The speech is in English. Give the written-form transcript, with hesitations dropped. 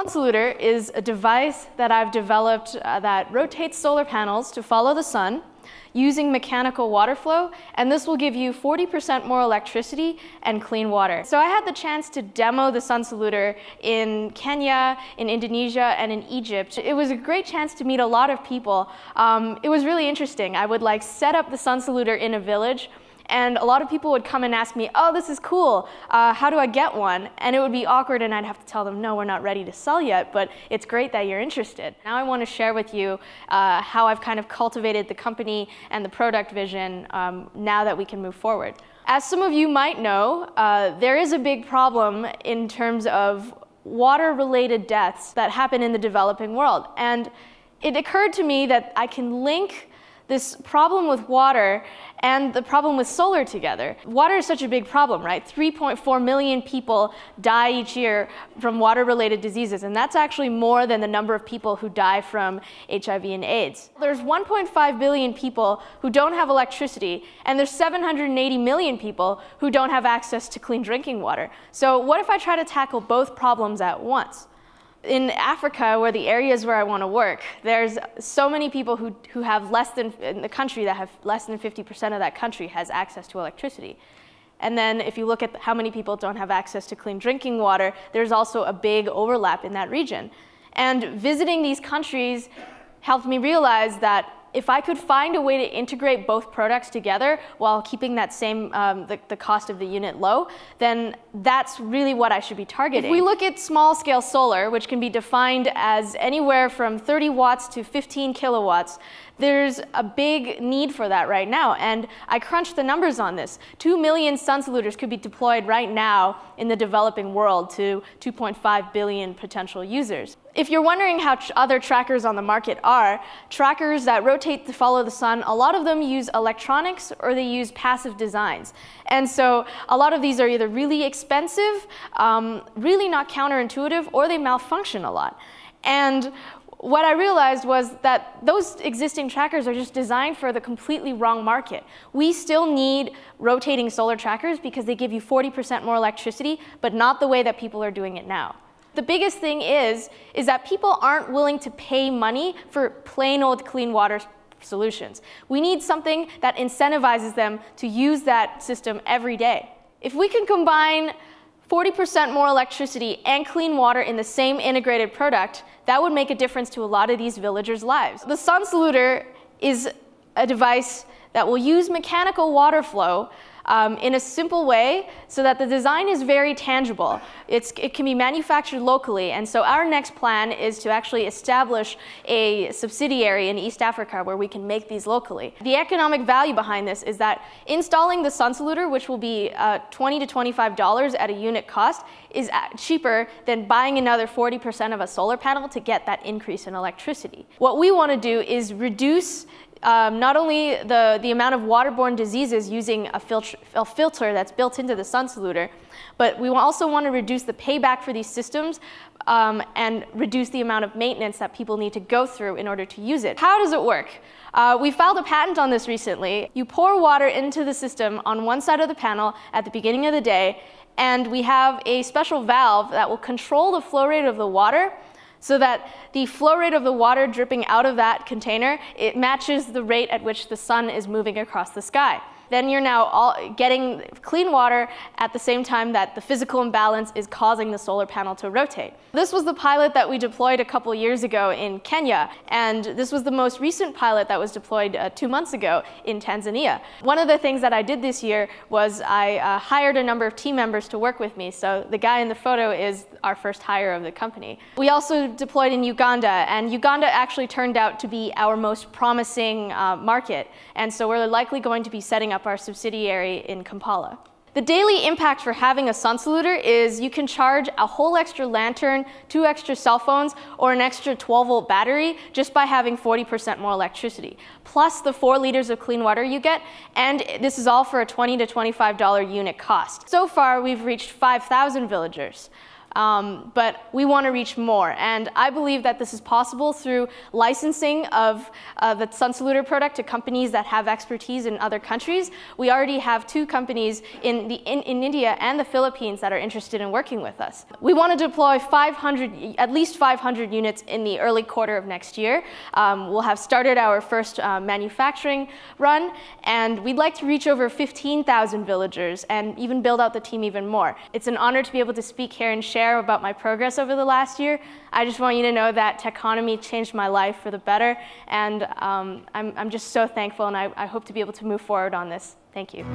Sunsolutor is a device that I've developed that rotates solar panels to follow the sun using mechanical water flow, and this will give you 40% more electricity and clean water. So I had the chance to demo the Sunsolutor in Kenya, in Indonesia, and in Egypt. It was a great chance to meet a lot of people. It was really interesting. I would set up the Sunsolutor in a village, and a lot of people would come and ask me, oh, this is cool, how do I get one? And it would be awkward, and I'd have to tell them, no, we're not ready to sell yet, but it's great that you're interested. Now I want to share with you how I've kind of cultivated the company and the product vision now that we can move forward. As some of you might know, there is a big problem in terms of water-related deaths that happen in the developing world. And it occurred to me that I can link this problem with water and the problem with solar together. Water is such a big problem, right? 3.4 million people die each year from water-related diseases, and that's actually more than the number of people who die from HIV and AIDS. There's 1.5 billion people who don't have electricity, and there's 780 million people who don't have access to clean drinking water. So what if I try to tackle both problems at once? In Africa, where the areas where I want to work, there's so many people who have less than, in the country that have less than 50% of that country has access to electricity. And then if you look at how many people don't have access to clean drinking water, there's also a big overlap in that region. And visiting these countries helped me realize that if I could find a way to integrate both products together while keeping that same, the cost of the unit low, then that's really what I should be targeting. If we look at small-scale solar, which can be defined as anywhere from 30 watts to 15 kilowatts, there's a big need for that right now, and I crunched the numbers on this. 2 million Sunsolutors could be deployed right now in the developing world to 2.5 billion potential users. If you're wondering how other trackers on the market are, trackers that rotate to follow the sun, a lot of them use electronics or they use passive designs. And so a lot of these are either really expensive, really not counterintuitive, or they malfunction a lot. And what I realized was that those existing trackers are just designed for the completely wrong market. We still need rotating solar trackers because they give you 40% more electricity, but not the way that people are doing it now. The biggest thing is that people aren't willing to pay money for plain old clean water solutions. We need something that incentivizes them to use that system every day. If we can combine 40% more electricity and clean water in the same integrated product, that would make a difference to a lot of these villagers' lives. The Sunsolutor is a device that will use mechanical water flow in a simple way so that the design is very tangible. It can be manufactured locally, and so our next plan is to actually establish a subsidiary in East Africa where we can make these locally. The economic value behind this is that installing the Sunsolutor, which will be $20 to $25 at a unit cost, is cheaper than buying another 40% of a solar panel to get that increase in electricity. What we want to do is reduce not only the amount of waterborne diseases using a filter that's built into the Sunsolutor, but we also want to reduce the payback for these systems and reduce the amount of maintenance that people need to go through in order to use it. How does it work? We filed a patent on this recently. You pour water into the system on one side of the panel at the beginning of the day, and we have a special valve that will control the flow rate of the water so that the flow rate of the water dripping out of that container, it matches the rate at which the sun is moving across the sky. Then you're now getting clean water at the same time that the physical imbalance is causing the solar panel to rotate. This was the pilot that we deployed a couple years ago in Kenya, and this was the most recent pilot that was deployed 2 months ago in Tanzania. One of the things that I did this year was I hired a number of team members to work with me, so the guy in the photo is our first hire of the company. We also deployed in Uganda, and Uganda actually turned out to be our most promising market, and so we're likely going to be setting up our subsidiary in Kampala. The daily impact for having a Sunsolutor is you can charge a whole extra lantern, 2 extra cell phones, or an extra 12-volt battery just by having 40% more electricity, plus the 4 liters of clean water you get, and this is all for a $20 to $25 unit cost. So far, we've reached 5,000 villagers. but we want to reach more. And I believe that this is possible through licensing of the SunSaluter product to companies that have expertise in other countries. We already have 2 companies in India and the Philippines that are interested in working with us. We want to deploy at least 500 units in the early quarter of next year. We'll have started our first manufacturing run, and we'd like to reach over 15,000 villagers and even build out the team even more. It's an honor to be able to speak here and share about my progress over the last year. I just want you to know that Techonomy changed my life for the better, and I'm just so thankful, and I hope to be able to move forward on this. Thank you.